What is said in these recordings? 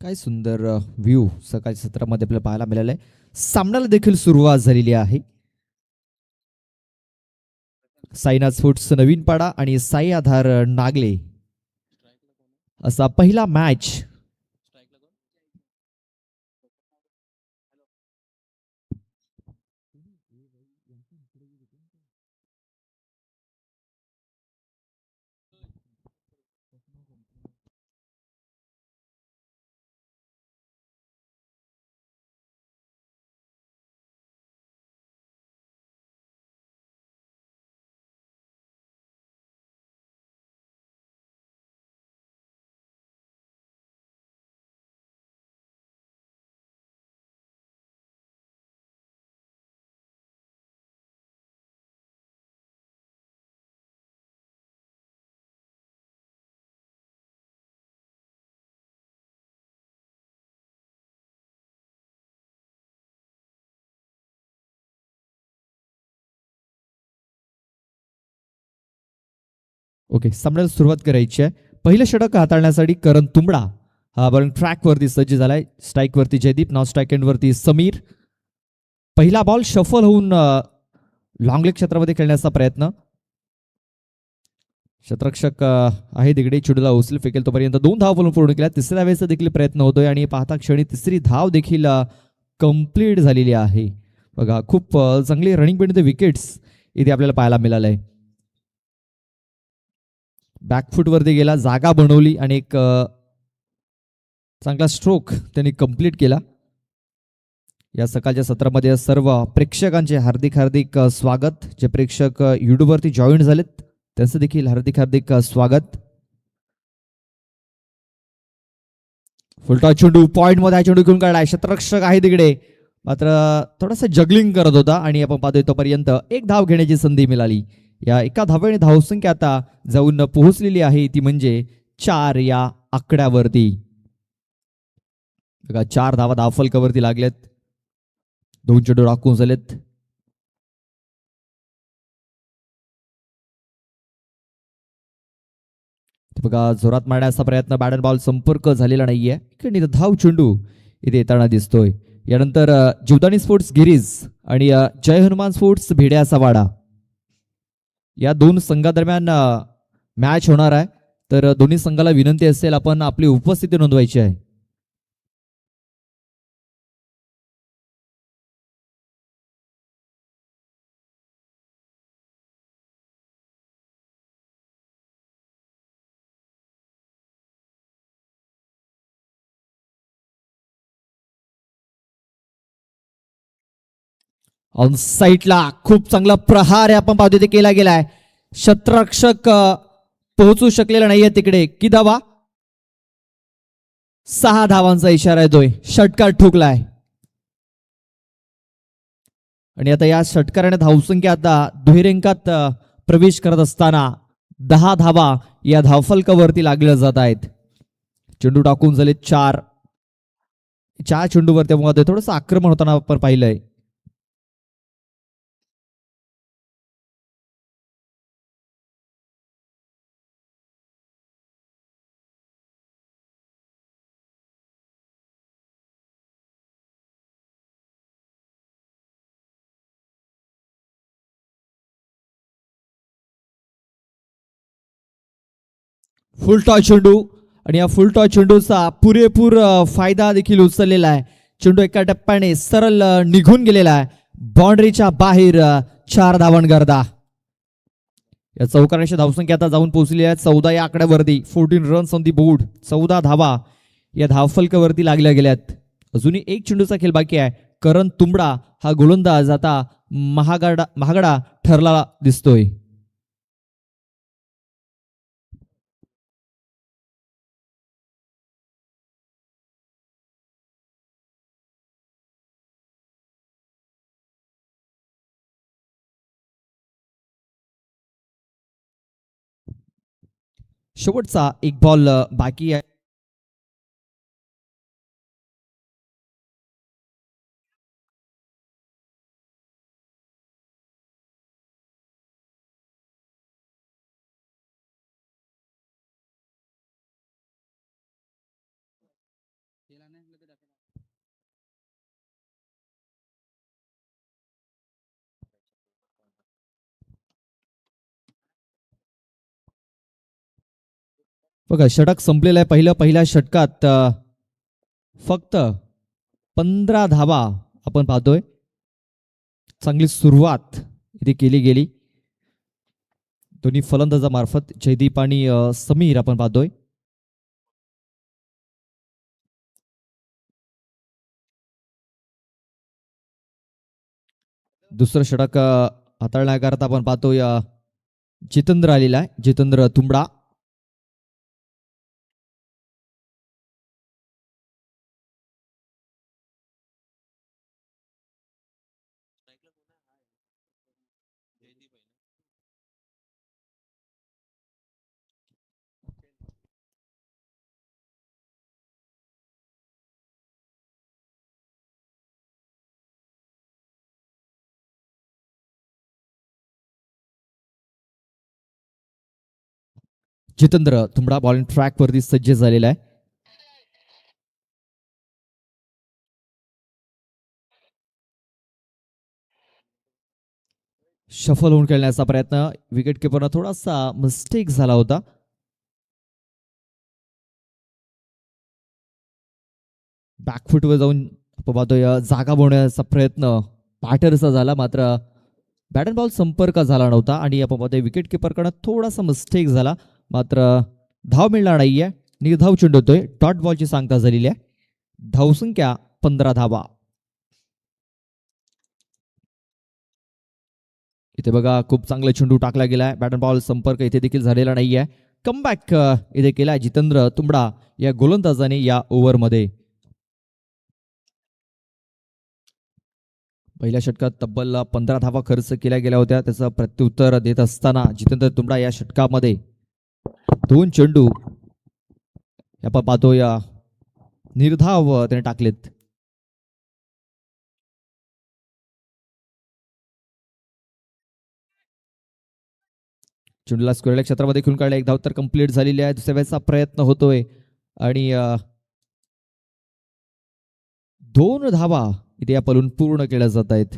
काय सुंदर व्ह्यू सकाळच्या सत्रामध्ये आपल्याला पाहायला मिळालाय. सामन्याला देखील सुरुवात झालेली आहे. साईनाथ स्पोर्ट्स नवीन पाडा आणि साई आधार नागले असा पहिला मॅच. ओके, सामन्याला सुरुवात करायची आहे. पहिलं षटक हाताळण्यासाठी करण तुंबडा हा बॉलिंग ट्रॅक वरती सज्ज झालाय. स्ट्राईक वरती जयदीप, नॉन स्ट्राईक एंड वरती समीर. पहिला बॉल शफल होऊन लॉंग लेग क्षेत्रामध्ये खेळण्याचा प्रयत्न. क्षेत्ररक्षक आहे तिकडे, चेंडूला उचल फेकेल तोपर्यंत 2 धाव बोलून पूर्ण केल्या. तिसऱ्या वेळेचा देखील प्रयत्न होतोय आणि पाहता क्षणी तिसरी धाव देखील कंप्लीट झालेली आहे. बघा, खूप चांगली रनिंग बिटवीन द विकेट्स इथे आपल्याला पाहायला मिळालंय. बॅकफूट वरती गेला, जागा बनवली आणि एक चांगला स्ट्रोक त्यांनी कंप्लीट केला. या सकाळच्या सत्रामध्ये सर्व प्रेक्षकांचे हार्दिक हार्दिक स्वागत. जे प्रेक्षक युट्यूबवरती जॉईन झालेत त्यांचं देखील हार्दिक हार्दिक स्वागत. फुलटॉस चेंडू पॉइंट मध्ये चेंडू घेऊन काढलाय. क्षेत्ररक्षक आहे तिकडे, मात्र थोडासा जगलिंग करत होता आणि आपण पाहतोय तोपर्यंत एक धाव घेण्याची संधी मिळाली. या एका धावेने धावसंख्या आता जाऊन पोहोचलेली आहे, ती म्हणजे 4 या आकड्यावरती. बघा, 4 धावा धावफलकावरती लागल्यात. 2 चेंडू राखून झालेत. बघा, जोरात मारण्याचा प्रयत्न, बॅट अँड बॉल संपर्क झालेला नाहीये. इकडे धाव चेंडू इथे येताना दिसतोय. यानंतर जीवदानी स्पोर्ट्स गिरीज आणि जय हनुमान स्पोर्ट्स भिड्याचा वाडा या दोन संघादरम्यान मॅच होणार आहे. तर दोन्ही संघाला विनंती असेल आपण आपली उपस्थिती नोंदवायची आहे. ऑन साईडला खूप चांगला प्रहार आपण पाहतो ते केला गेलाय. क्षेत्ररक्षक पोहोचू शकलेला नाहीये तिकडे. की धावा? 6 धावांचा इशारा येतोय. षटकार ठोकलाय आणि आता या षटकाराने धावसंख्या आता दुहेरी प्रवेश करत असताना 10 धावा या धावफलकावरती लागल्या जात आहेत. चेंडू टाकून झाले 4 चेंडूवरती थोडंसं आक्रमण होताना आपण पाहिलंय. फुल टॉस चेंडू आणि या फुल टॉस चेंडूचा पुरेपूर फायदा देखील उचललेला आहे. चेंडू एका टप्प्याने सरळ निघून गेलेला आहे. बाउंड्रीच्या बाहेर 4 धावांकरता. या चौकारांची धावसंख्या आता जाऊन पोहोचली आहे 14 या आकड्यावरती. 14 रन्स ऑन दी बोर्ड. 14 धावा या धावफलकावरती लागल्या गेल्यात. अजूनही एक चेंडूचा खेळ बाकी आहे. करण तुंबडा हा गोलंदाज आता महागडा ठरला दिसतोय. शेवटचा एक बॉल बाकी आहे. बघा षटक संपलेलं आहे. पहिल्या षटकात फक्त 15 धावा आपण पाहतोय. चांगली सुरुवात इथे केली गेली दोन्ही फलंदाजामार्फत. जयदीप आणि समीर आपण पाहतोय. दुसरं षटक हाताळण्याकरता आपण पाहतोय जितेंद्र आलेला आहे. जितेंद्र तुंबडा. जितेंद्र तुंबडा बॉलिंग ट्रॅक वरती सज्ज झालेला आहे. शफल होऊन खेळण्याचा प्रयत्न. विकेट किपरला थोडासा मिस्टेक झाला होता. बॅकफुटवर जाऊन आपण पाहतोय जागा बनवण्याचा प्रयत्न बॅटरचा झाला, मात्र बॅट अँड बॉल संपर्क झाला नव्हता आणि आपण पाहतोय विकेट किपरकडनं थोडासा मिस्टेक झाला, मात्र धाव मिळणार नाहीये. निर्धाव चेंडू होतोय. डॉट बॉलची सांगता झालेली आहे. धावसंख्या 15 धावा. इथे बघा खूप चांगला चेंडू टाकला गेलाय. बॅट अँड बॉल संपर्क इथे देखील झालेला नाहीये. कमबॅक इथे केलाय जितेंद्र तुंबडा या गोलंदाजाने या ओव्हरमध्ये. पहिल्या षटकात तब्बल 15 धावा खर्च केल्या गेल्या होत्या. त्याचं प्रत्युत्तर देत असताना जितेंद्र तुंबडा या षटकामध्ये 2 चेंडू आपण पाहतो या निर्धाव त्याने टाकलेत. चेंडूला स्क्वेअर क्षेत्रामध्ये खेळून काढला. एक धाव तर कंप्लीट झालेली आहे. दुसऱ्या वेळेचा प्रयत्न होतोय आणि 2 धावा इथे या पलून पूर्ण केल्या जात आहेत.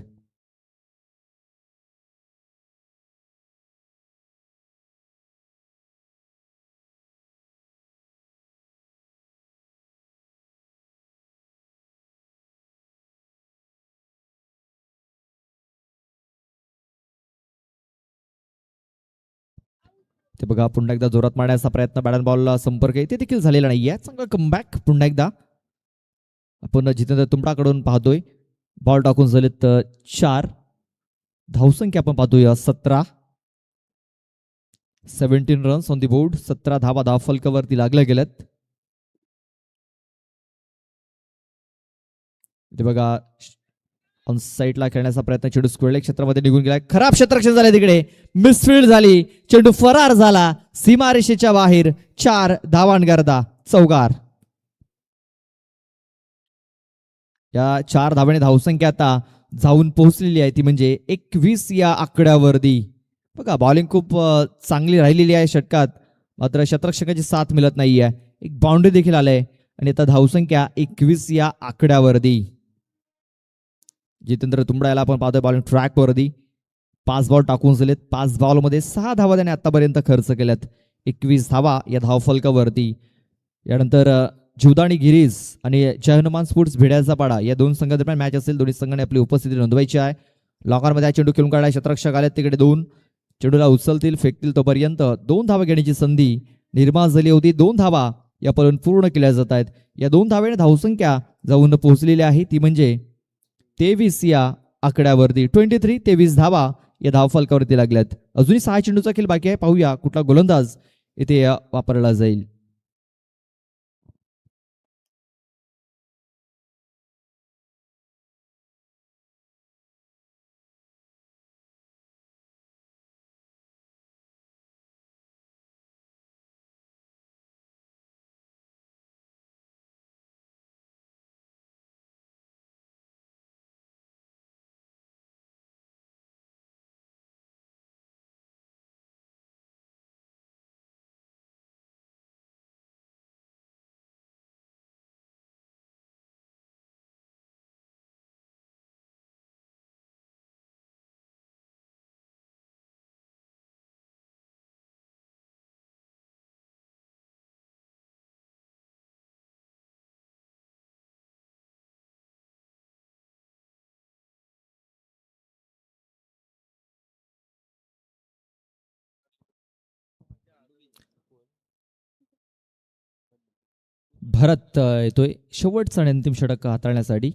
ते बघा पुन्हा एकदा जोरात मारण्याचा प्रयत्न. बॅट अँड बॉलला संपर्क इथे देखील झालेला नाहीये. चांगला कमबॅक पुन्हा एकदा आपण जितेंद्र तुंबडाकडून पाहतोय. बॉल टाकून झालेत 4. धावसंख्या आपण पाहतोय 17. 17 रन्स ऑन दी बोर्ड. 17 धावा धावफलकावरती लागल्या गेल्यात. इथे बघा ऑन साईडला खेळण्याचा प्रयत्न. चेंडू स्क्वेअर क्षेत्रामध्ये निघून गेला. खराब क्षेत्ररक्षण झाले तिकडे. मिसफील्ड झाली. चेंडू फरार झाला सीमारेषेच्या बाहेर. 4 धावांकरता चौकार. या 4 धावाने धावसंख्या आता जाऊन पोहोचलेली आहे ती म्हणजे 21 या आकड्यावरती. बघा बॉलिंग खूप चांगली राहिलेली आहे षटकात, मात्र शतरक्षकाची साथ मिळत नाहीये. एक बाउंड्री देखील आलंय आणि आता धावसंख्या 21 या आकड्यावरती. जितेंद्र तुंबडा याला आपण पाहतोय बॉलिंग ट्रॅक वरती. 5 बॉल टाकून झालेत. 5 बॉलमध्ये 6 धावा त्याने आतापर्यंत खर्च केल्यात. 21 धावा या धावफलकावरती. यानंतर जीवदानी गिरीज आणि जय हनुमान स्पोर्ट्स भिड्याचा पाडा या 2 संघांदरम्यान मॅच असेल. दोन्ही संघाने आपली उपस्थिती नोंदवायची आहे. लॉकरमध्ये चेंडू खेळून काढाय. शतरक्षक आले तिकडे 2 चेंडूला उचलतील फेकतील तोपर्यंत 2 धावा घेण्याची संधी निर्माण झाली होती. 2 धावा या पळून पूर्ण केल्या जात आहेत. या 2 धावेने धावसंख्या जाऊन पोहोचलेली आहे ती म्हणजे 23 या आकड्यावरती. 23 धावा या धावफलकावरती लागल्यात. अजूनही 6 चेंडूचा खेळ बाकी आहे. पाहूया कुठला गोलंदाज इथे वापरला जाईल. भरत येतोय शेवटचा आणि अंतिम षटक हाताळण्यासाठी.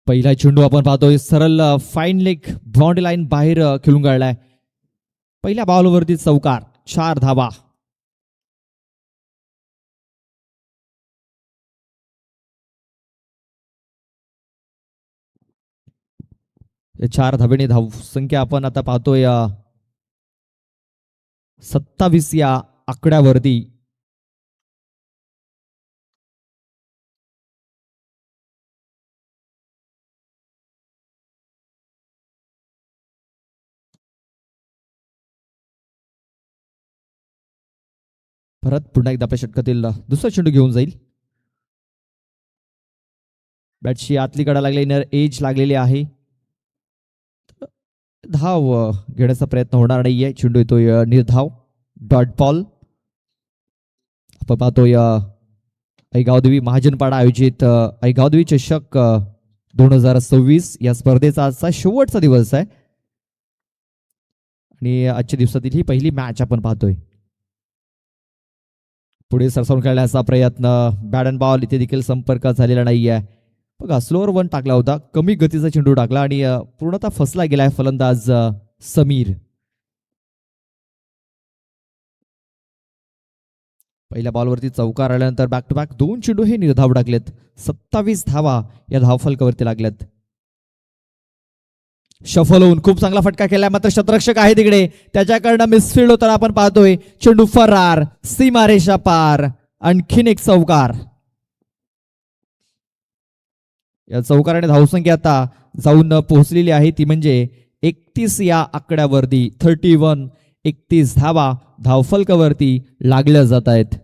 पहिला चेंडू आपण पाहतोय सरळ फाईन लेग बाउंड्री लाईन बाहेर खेळून काढलाय. पहिल्या बॉलवरती चौकार, 4 धावा. या 4 धावेने धाव संख्या आपण आता पाहतोय 27 या आकड्यावरती. परत पुन्हा एकदा आपल्या षटकातील दुसरा चेंडू घेऊन जाईल. बॅटची आतली कडा लागली, इनर एज लागलेली आहे. धाव घेण्याचा प्रयत्न होणार नाहीये. चेंडू येतोय निर्धाव, डॉट बॉल. आपण पाहतोय ऐगावदेवी महाजनपाडा आयोजित ऐगावदेवी चषक 2026 या स्पर्धेचा आजचा शेवटचा दिवस आहे आणि आजच्या दिवसातील ही पहिली मॅच आपण पाहतोय. पुढे सरसावून खेळण्याचा प्रयत्न, बॅट अँड बॉल इथे देखील संपर्क झालेला नाहीये. बघा स्लोअर वन टाकला होता, कमी गतीचा चेंडू टाकला आणि पूर्णतः फसला गेलाय फलंदाज समीर. पहिल्या बॉलवरती चौकार आल्यानंतर बॅक टू बॅक 2 चेंडू हे निर्धाव टाकलेत. 27 धावा या धावफलकावरती लागल्यात. शफल होऊन खूप चांगला फटका केलाय, मात्र शतरक्षक आहे तिकडे, त्याच्याकडनं मिसफिल्ड होताना आपण पाहतोय. चेंडू फरार, सीमारेषा पार, आणखीन एक चौकार. या चौकाराने धावसंख्या आता जाऊन पोहोचलेली आहे, ती म्हणजे 31 या आकड्यावरती. 31, 31 धावा धावफलकावरती लागल्या जात आहेत.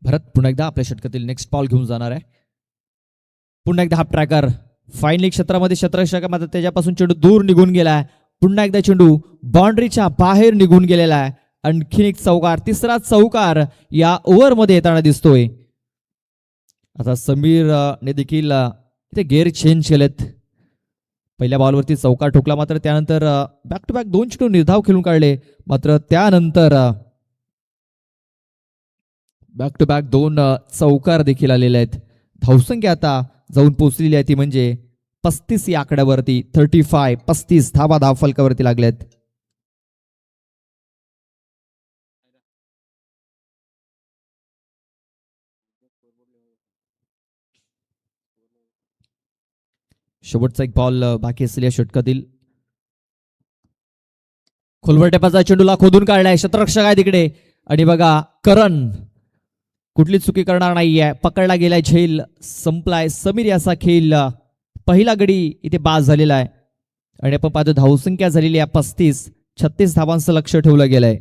भरत पुन्हा एकदा आपल्या षटकातील नेक्स्ट बॉल घेऊन जाणार आहे. पुन्हा एकदा हाफ ट्रॅकर फाईन लीग क्षेत्रामध्ये शतरक्षक, मात्र त्याच्यापासून चेंडू दूर निघून गेलाय. पुन्हा एकदा चेंडू बाउंड्रीच्या बाहेर निघून गेलेला आहे. आणखीन एक चौकार, तिसरा चौकार या ओव्हरमध्ये येताना दिसतोय. आता समीर ने देखील इथे गेअर चेंज केलेत. पहिल्या बॉलवरती चौकार ठोकला, मात्र त्यानंतर बॅक टू बॅक 2 चेंडू निर्धाव खेळून काढले, मात्र त्यानंतर बॅक टू बॅक 2 चौकार देखील आलेले आहेत. धावसंख्या आता जाऊन पोहोचलेली आहे, ती म्हणजे 35 या आकड्यावरती. 35, 35 धावा धावफलकावरती लागल्यात. शेवटचा एक बॉल बाकी असलेल्या षटकातील. खोलवर टेपाचा चेंडूला खोदून काढलाय, शतरक्षक आहे तिकडे आणि बघा करण कुठली चुकी करणार नाहीये. पकडला गेलाय, झेल संपलाय. समीर याचा खेळ पहिला गडी इथे बाद झालेला आहे आणि आपण पाहतो धावसंख्या झालेली आहे 35. 36 धावांचं लक्ष ठेवलं गेलंय.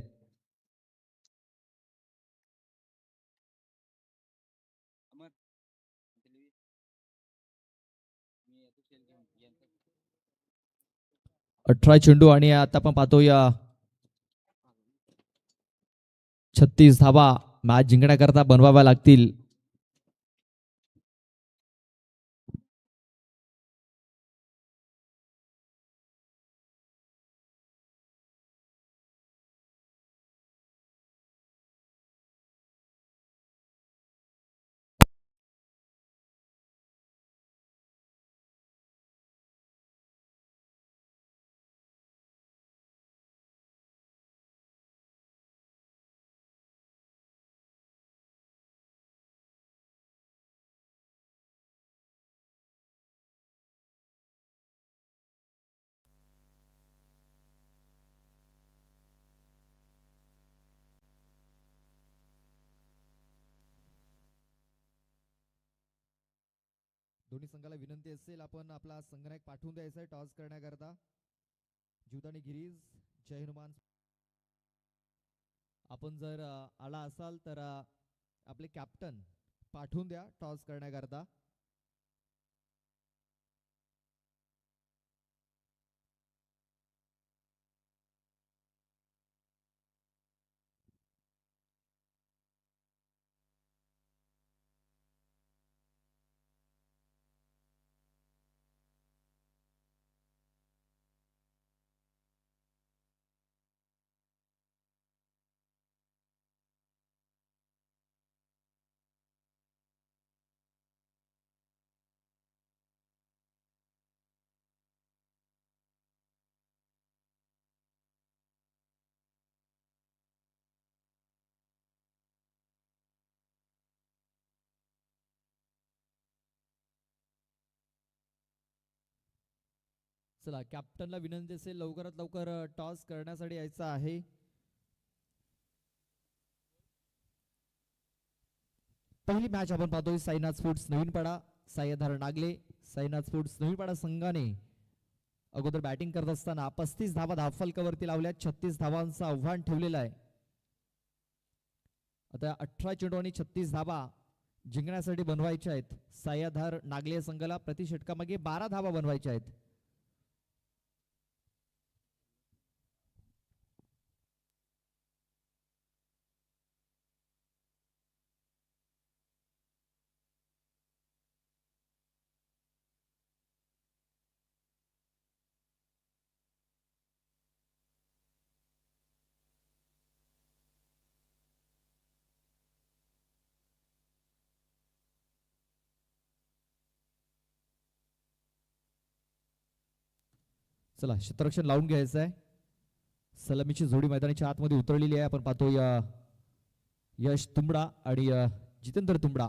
अठरा चेंडू आणि आता आपण पाहतोय 36 धावा मॅच जिंकण्याकरता बनवाव्या लागतील. दोन्ही संघाला विनंती असेल, आपण आपला संगणक पाठवून द्यायचा टॉस करण्याकरता. जीवदानी गिरीज, जय हनुमान. आपण जर आला असाल तर आपले कॅप्टन पाठवून द्या टॉस करण्याकरता. चला कॅप्टनला विनंती असेल लवकरात लवकर टॉस करण्यासाठी यायचं आहे. पहिली मॅच आपण पाहतोय साईनाथ स्पोर्ट्स नवीनपाडा सायधार नागले. साईनाथ स्पोर्ट्स नवीनपाडा संघाने अगोदर बॅटिंग करत असताना 35 धावा धावफलकावरती लावल्या. 36 धावांचं आव्हान ठेवलेलं आहे. आता 18 चेंडू आणि 36 धावा जिंकण्यासाठी बनवायच्या आहेत. सायधार नागले संघाला प्रति षटकामागे 12 धावा बनवायच्या आहेत. चला क्षेत्ररक्षण लावून घ्यायचं आहे. सलामीची जोडी मैदानाच्या आतमध्ये उतरलेली आहे. आपण पाहतोय यश तुंबडा आणि जितेंद्र तुंबडा.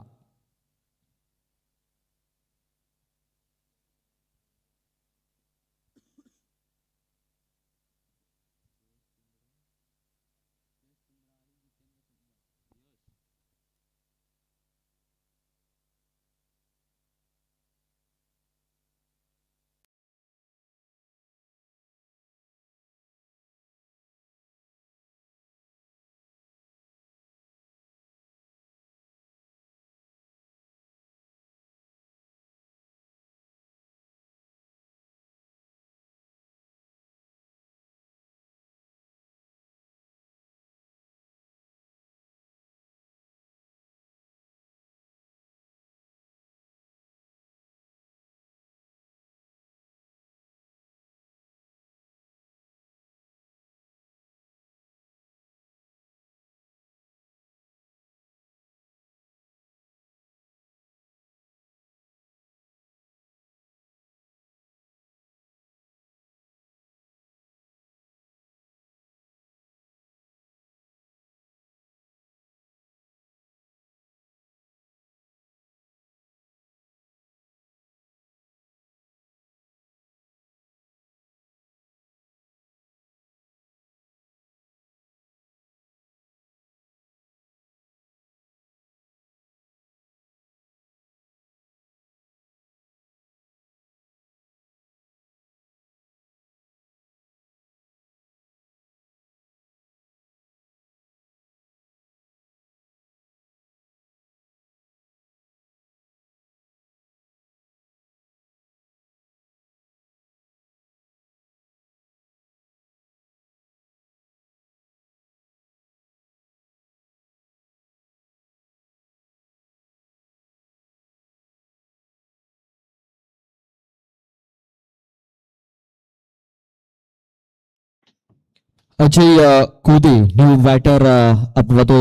अजय कोदे न्यू बॅटर आपला तो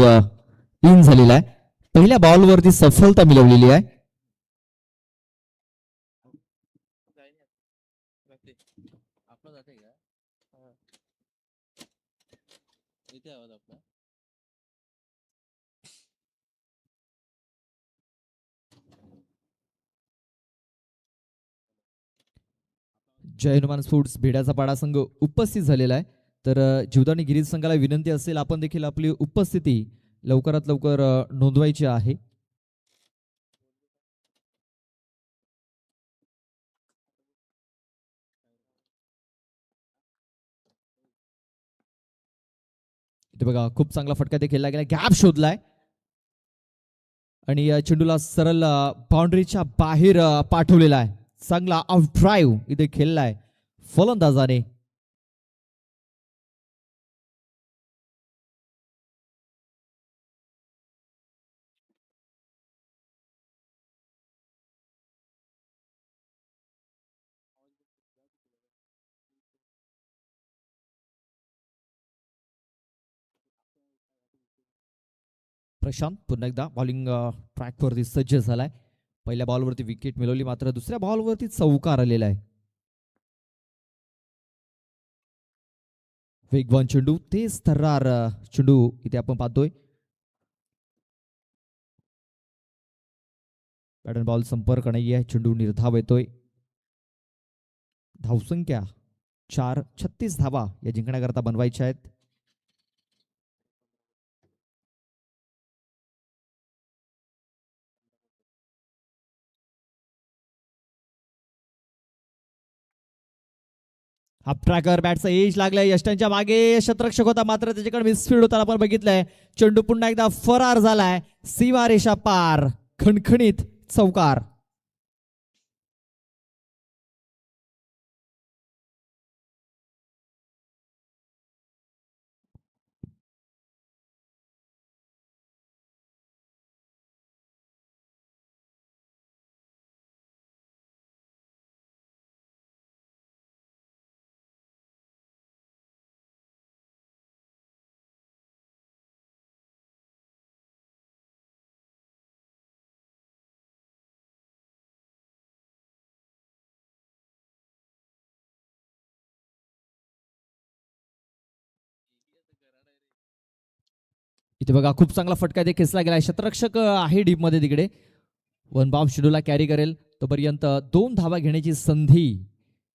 इन झालेला आहे. पहिल्या बॉलवरती सफलता मिळवलेली आहे. जय हनुमान स्पोर्ट्स भेड्याचा पाडा संघ उपस्थित झालेला आहे. तर जीवदानी गिरीज संघाला विनंती असेल आपण देखील आपली उपस्थिती लवकरात लवकर नोंदवायची आहे. इथे बघा खूप चांगला फटका ते खेळला गेला. गॅप शोधलाय आणि चेंडूला सरळ बाउंड्रीच्या बाहेर पाठवलेला आहे. चांगला आउट ड्राईव्ह इथे खेळलाय फलंदाजाने. प्रशांत पुन्हा एकदा बॉलिंग ट्रॅकवरती सज्ज झालाय. पहिल्या बॉलवरती विकेट मिळवली मात्र दुसऱ्या बॉलवरती चौकार आलेला आहे. वेगवान चेंडू तेज थर्रार चेंडू इथे आपण पाहतोय. बॅट बॉल संपर्क नाही आहे. चेंडू निर्धाव येतोय. धावसंख्या 36 धावा या जिंकण्याकरता बनवायच्या आहेत. हा ट्रॅकर बॅटचा एज लागलाय यष्टांच्या मागे. शतरक्षक होता मात्र त्याच्याकडे मिसफील्ड होताना आपण बघितलंय. चेंडू पुन्हा एकदा फरार झालाय. सीमारेषा पार. खणखणीत चौकार. इथे बघा खूप चांगला फटका इथे खेचला गेला. शतरक्षक आहे डीप मध्ये तिकडे. वन बाउंड शेड्यूलला कॅरी करेल तोपर्यंत 2 धावा घेण्याची संधी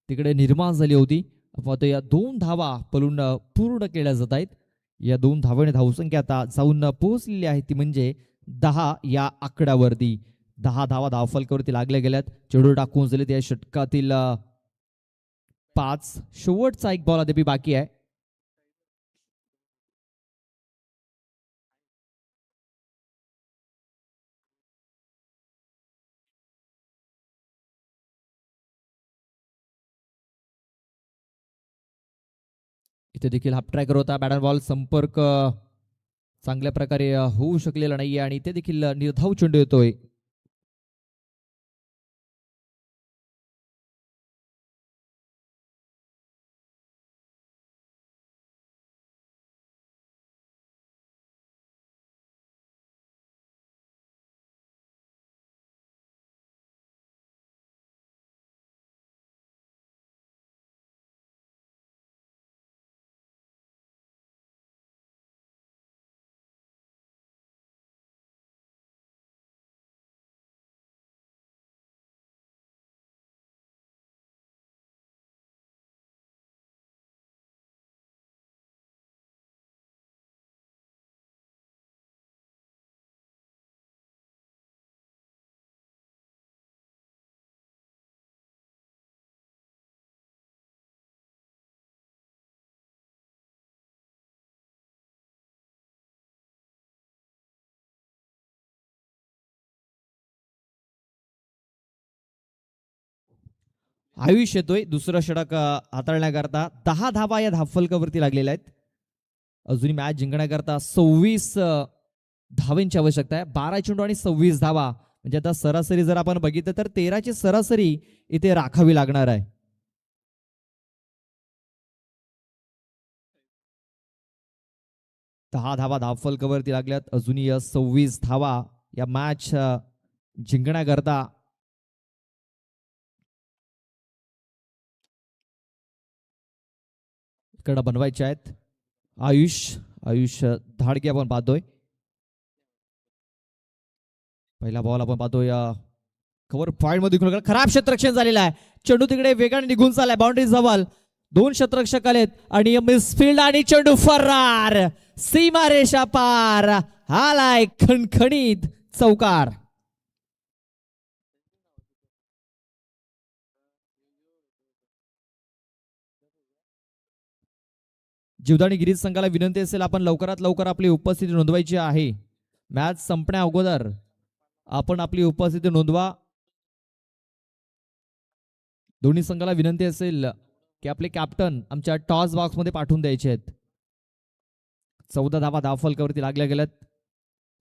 तिकडे निर्माण झाली होती. आता या 2 धावा पलून पूर्ण केल्या जात आहेत. या 2 धावाने धावसंख्या आता जाऊन पोहोचलेली आहे ती म्हणजे 10 या आकड्यावरती. 10 धावा धावफलकावरती लागल्या गेल्यात. चेंडू टाकून झाले त्या षटकातील 5. शेवटचा एक बॉल अद्याप बाकी आहे. इथे देखील हाफ ट्रॅकर होता. बॅट अँड बॉल संपर्क चांगल्या प्रकारे होऊ शकलेला नाहीये आणि इथे देखील निर्धाव चेंडू येतोय. आयुष येतोय दुसरं षटक हाताळण्याकरता. 10 धावा या धावफलकावरती लागलेल्या आहेत. अजूनही मॅच जिंकण्याकरता 26 धावांची आवश्यकता आहे. 12 चेंडू आणि 26 धावा म्हणजे आता सरासरी जर आपण बघितलं तर 13ची सरासरी इथे राखावी लागणार आहे. दहा धावा धावफलकावरती लागल्यात. अजूनही 26 धावा या मॅच जिंकण्याकरता इकडं बनवायचे आहेत. आयुष आयुष धाडके आपण पाहतोय. पहिला बॉल आपण पाहतोय कव्हर पॉइंट मध्ये खराब क्षेत्ररक्षण झालेला आहे. चेंडू तिकडे वेगाने निघून चाललाय. बाउंड्री जवळ 2 क्षेत्ररक्षक आलेत आणि मिसफील्ड आणि चेंडू फरार. सीमारेषा पार. आलाय खणखणीत चौकार. जीवदानी गिरीज संघाला विनंती असेल आपण लवकरात लवकर आपली उपस्थिती नोंदवायची आहे. मॅच संपण्या अगोदर आपण आपली उपस्थिती नोंदवा. दोन्ही संघाला विनंती असेल की आपले कॅप्टन आमच्या टॉस बॉक्स मध्ये पाठवून द्यायचे आहेत. 14 धावा धावफलकावरती लागल्या गेल्यात.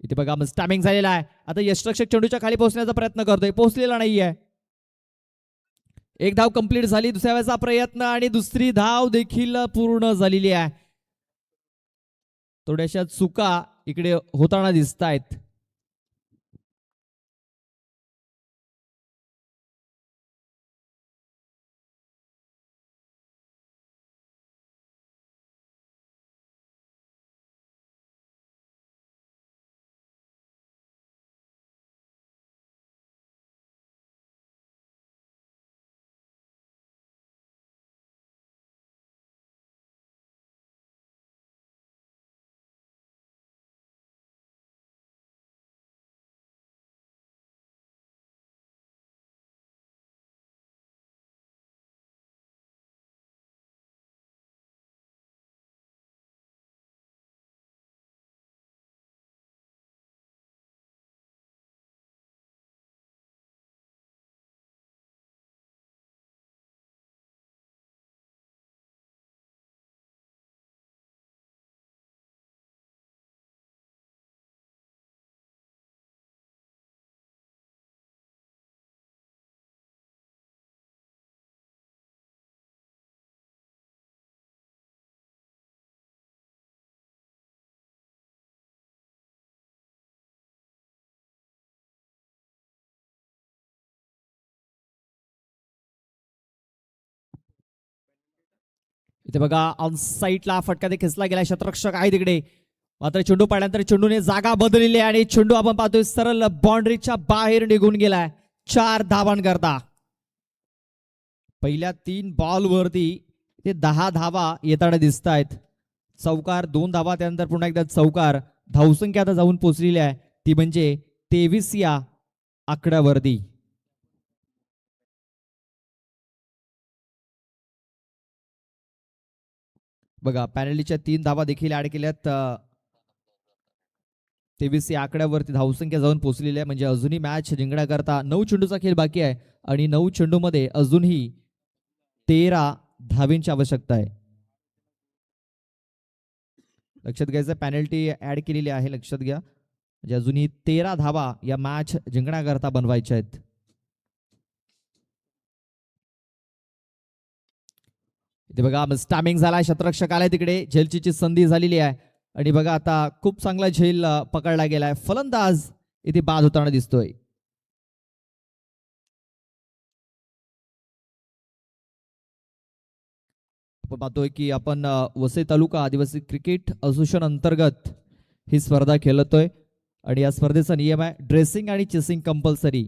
इथे बघा स्टॅमिंग झालेला आहे. आता यष्टरक्षक चेंडूच्या खाली पोहोचण्याचा प्रयत्न करतोय. पोहोचलेला नाहीये. एक धाव कंप्लीट झाली. दुसऱ्या वेळेचा प्रयत्न आणि दुसरी धाव देखील पूर्ण झालेली आहे. थोड्याशा चुका इकडे होताना दिसत आहेत. इथे बघा ऑन साईडला फटका ते खेचला गेला, क्षेत्ररक्षक आहे तिकडे. मात्र चेंडू पाडल्यानंतर चेंडूने जागा बदललेली आहे आणि चेंडू आपण पाहतोय सरळ बाउंड्रीच्या बाहेर निघून गेलाय. 4 धावांकरता पहिल्या 3 बॉलवरती ते 10 धावा येताना दिसत आहेत. चौकार 2 धावा, त्यानंतर पुन्हा एकदा चौकार. धावसंख्या आता जाऊन पोहोचलेली आहे, ती म्हणजे 23 या आकड्यावरती. बघा पॅनल्टीच्या 3 धावा देखील ऍड केल्यात. 23 या आकड्यावरती धावसंख्या जाऊन पोहोचलेली आहे, म्हणजे अजूनही मॅच जिंकण्याकरता 9 चेंडूचा खेळ बाकी आहे आणि 9 चेंडूमध्ये अजूनही 13 धावींची आवश्यकता आहे. लक्षात घ्यायचं, पॅनल्टी ऍड केलेली आहे, लक्षात घ्या. म्हणजे अजूनही 13 धावा या मॅच जिंकण्याकरता बनवायच्या आहेत. इथे बघा स्टॅमिंग झाला, शतरक्षक आलाय तिकडे, झेलची संधी झालेली आहे आणि बघा आता खूप चांगला झेल पकडला गेलाय. फलंदाज इथे बाद होताना दिसतोय. आपण पाहतोय की आपण वसई तालुका आदिवासी क्रिकेट असोसिएशन अंतर्गत ही स्पर्धा खेळतोय आणि या स्पर्धेचा नियम आहे ड्रेसिंग आणि चेसिंग कंपल्सरी.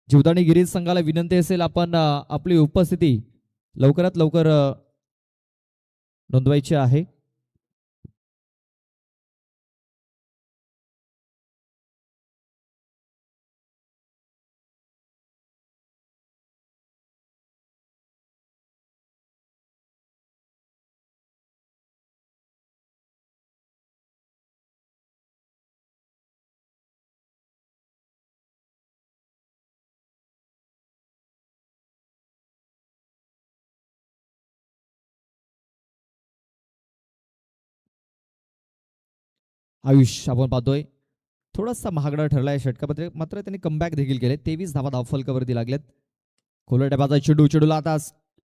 जीवदानी गिरीज संघाला विनंती असेल आपण आपली उपस्थिती लवकरात लवकर नोंदवायची आहे. आयुष आपण पाहतोय थोडासा महागडा ठरलाय षटकामध्ये, मात्र त्यांनी कमबॅक देखील केले. 23 धावा धावफलकावरती लागलेत. खोलर डबाचा चेंडू, चेंडूला आता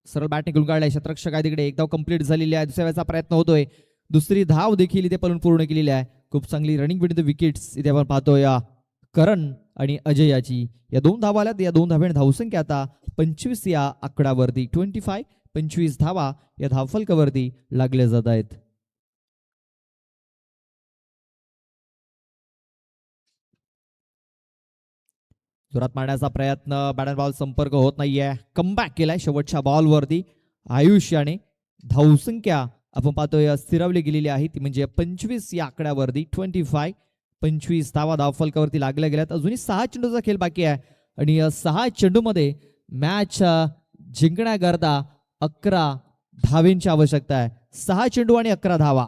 सरळ बॅट निघून काढलाय. शतरक्षक आहे तिकडे, एक धाव कंप्लीट झालेली आहे. दुसऱ्या वेळेचा प्रयत्न होतोय, दुसरी धाव देखील इथे पळून पूर्ण केलेली आहे. खूप चांगली रनिंग बिटवीन द विकेट्स इथे आपण पाहतोय या करण आणि अजय याची. या 2 धावा आल्यात, या 2 धाव्याने धावसंख्या आता 25 या आकड्यावरती 25 25 धावा या धावफलकावरती लागल्या जात आहेत. जोरात मारण्याचा प्रयत्न, बॅट अँड बॉल संपर्क होत नाहीये. कमबॅक केलाय शेवटच्या बॉलवरती आयुष्याने. धावसंख्या आपण पाहतोय स्थिरावली गेलेली आहे, ती म्हणजे 25 या आकड्यावरती 25 25 धावा धावफलकावरती लागल्या गेल्यात. अजूनही 6 चेंडूचा खेळ बाकी आहे आणि 6 चेंडूमध्ये मॅच जिंकण्याकरता 11 धावेंची आवश्यकता आहे. 6 चेंडू आणि 11 धावा.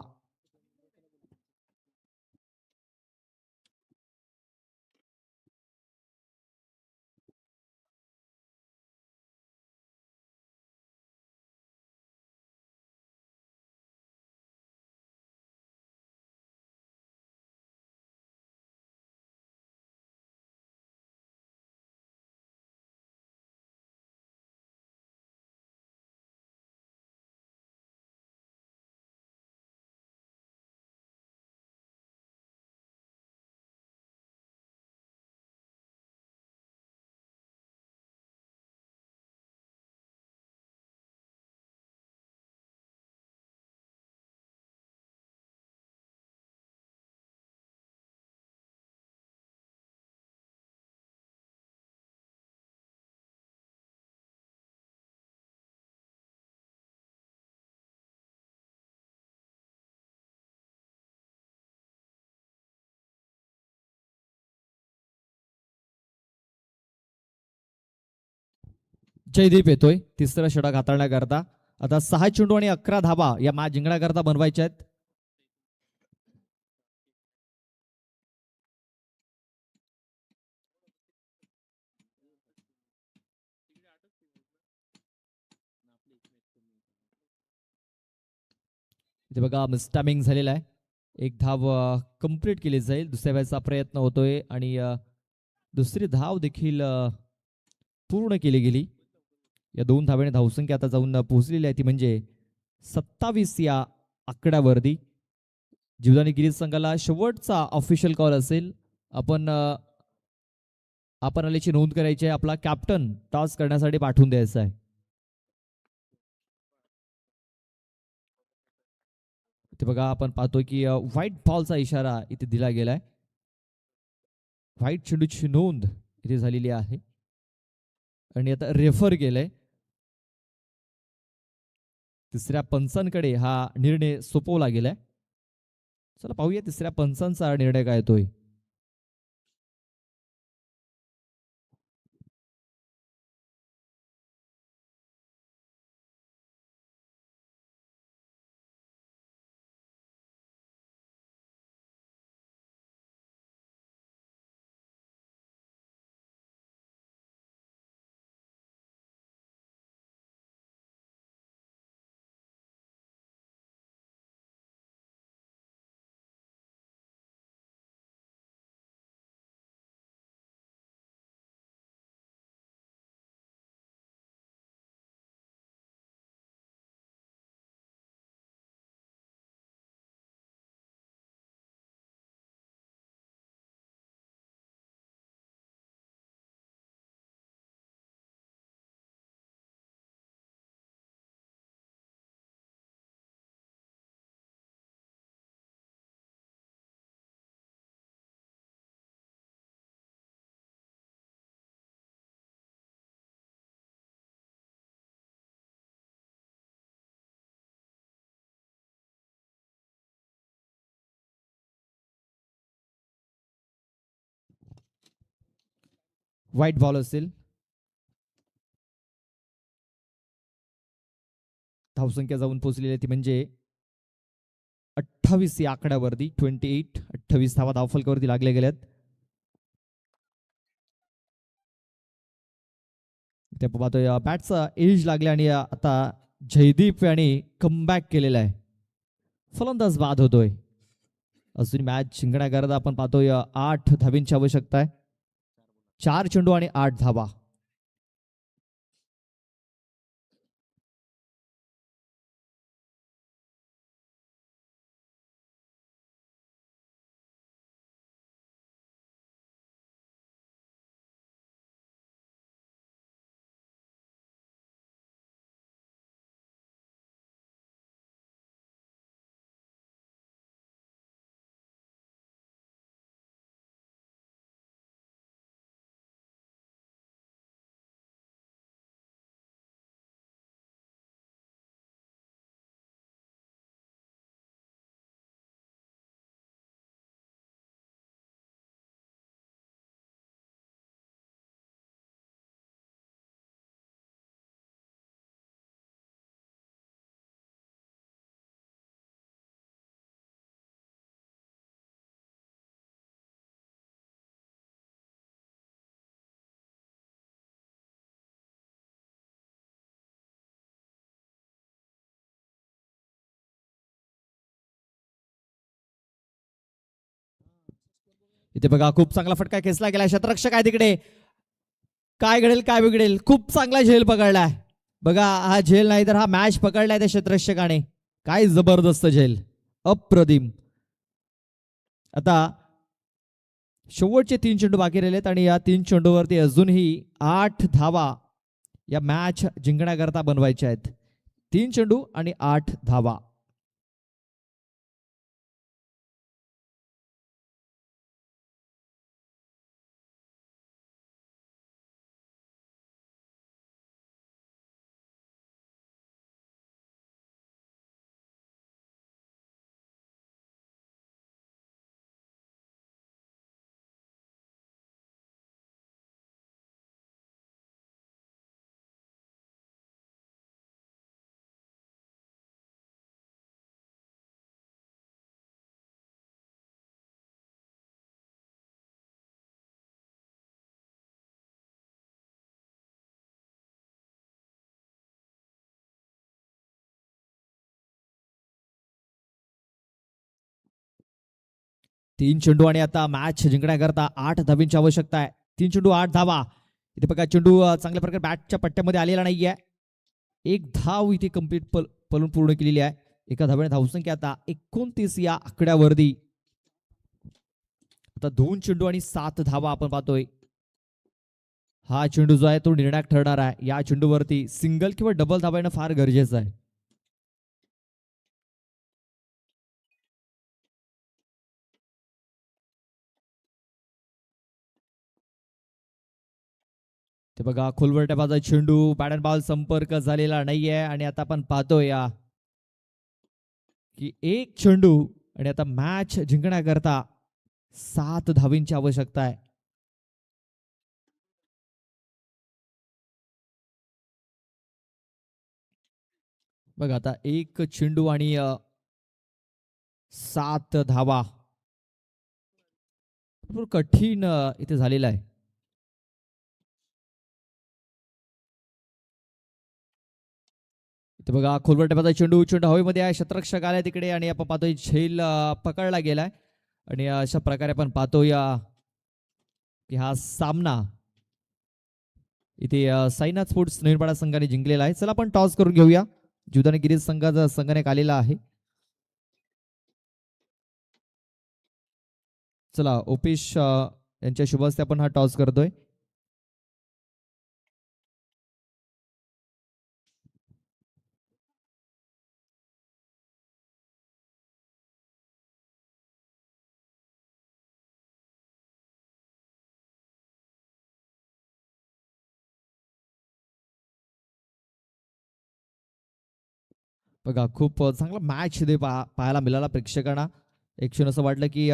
जयदीप येतोय तिसरा षटक हाताळण्याकरता. आता 6 चेंडू आणि 11 धावा या मॅच जिंकण्याकरता बनवायच्या आहेत. इथे बघा मिस्टॅमिंग झालेला आहे, एक धाव कंप्लीट केली जाईल. दुसऱ्या वेळेचा प्रयत्न होतोय आणि दुसरी धाव देखील पूर्ण केली गेली. या 2 धावेने धावसंख्या आता जाऊन पोहोचलेली आहे, ती म्हणजे 27 या आकड्यावरती. जीवदानी गिरीज संघाला शेवटचा ऑफिशियल कॉल असेल. आपण आपण आल्याची नोंद करायची आहे. आपला कॅप्टन टॉस करण्यासाठी पाठवून द्यायचा आहे. इथे बघा आपण पाहतोय की व्हाईट बॉलचा इशारा इथे दिला गेलाय. व्हाईट चेंडूची नोंद इथे झालेली आहे आणि आता रेफर केलंय. तिसऱ्या पंचांकडे हा निर्णय सोपवला गेलाय. चला पाहूया तिसऱ्या पंचांचा निर्णय काय येतोय. व्हाईट बॉल असेल. धावसंख्या जाऊन पोहोचलेली आहे ती म्हणजे 28 या आकड्यावरती. 28 28 धावा धावफलकावरती लागले गेल्यात. ते पाहतोय बॅटचा एज लागले आणि आता जयदीप यांनी कमबॅक केलेला आहे. फलंदाज बाद होतोय. अजून मॅच जिंकण्याकरता आपण पाहतोय 8 धावींची आवश्यकता आहे. 4 चेंडू आणि 8 धावा. इथे बघा खूप चांगला फटका खेचला गेला. शतरक्षक आहे तिकडे. काय घडेल काय बिघडेल. खूप चांगला झेल पकडलाय. बघा हा झेल नाही तर हा मॅच पकडलाय त्या क्षेत्ररक्षकाने. काय जबरदस्त झेल. अप्रतिम. आता शेवटचे 3 चेंडू बाकी राहिलेत आणि या 3 चेंडूवरती अजूनही 8 धावा या मॅच जिंकण्याकरता बनवायच्या आहेत. 3 चेंडू आणि 8 धावा. तीन चेंडू आणि आता मॅच जिंकण्याकरता 8 धावींची आवश्यकता आहे. 3 चेंडू 8 धावा. इथे बघा चेंडू चांगल्या प्रकारे बॅटच्या पट्ट्यामध्ये आलेला नाहीये. एक धाव इथे कंप्लीट पलून पूर्ण केलेली आहे. एका धाव्याने धावसंख्या आता 29 या आकड्यावरती. आता 2 चेंडू आणि 7 धावा आपण पाहतोय. हा चेंडू जो आहे तो निर्णायक ठरणार आहे. या चेंडूवरती सिंगल किंवा डबल धाबा येणं फार गरजेचं आहे. ते बघा खोलवरट्या बाजा चेंडू बॅट अँड बॉल संपर्क झालेला नाहीये आणि आता आपण पाहतोय की एक चेंडू आणि आता मॅच जिंकण्याकरता 7 धावींची आवश्यकता आहे. बघा आता एक चेंडू आणि 7 धावा. भरपूर कठीण इथे झालेला आहे. इथे बघा खोलवर टप्प्याचा चेंडू चेंडू हवेमध्ये आहे. शतरक्षक आलाय तिकडे आणि आपण पाहतोय झेल पकडला गेलाय आणि अशा प्रकारे आपण पाहतोय की हा सामना इथे साईनाथ स्पोर्ट्स निर्माणा संघाने जिंकलेला आहे. चला आपण टॉस करून घेऊया. जुदाने गिरीज संघाचा संघाने आलेला आहे. चला ओपेश यांच्या शुभ हस्ते आपण हा टॉस करतोय. बघा खूप चांगला मॅच इथे पाहायला मिळाला प्रेक्षकांना. एक क्षण असं वाटलं की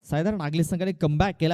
साधारण नागली संघाने कमबॅक केलाय.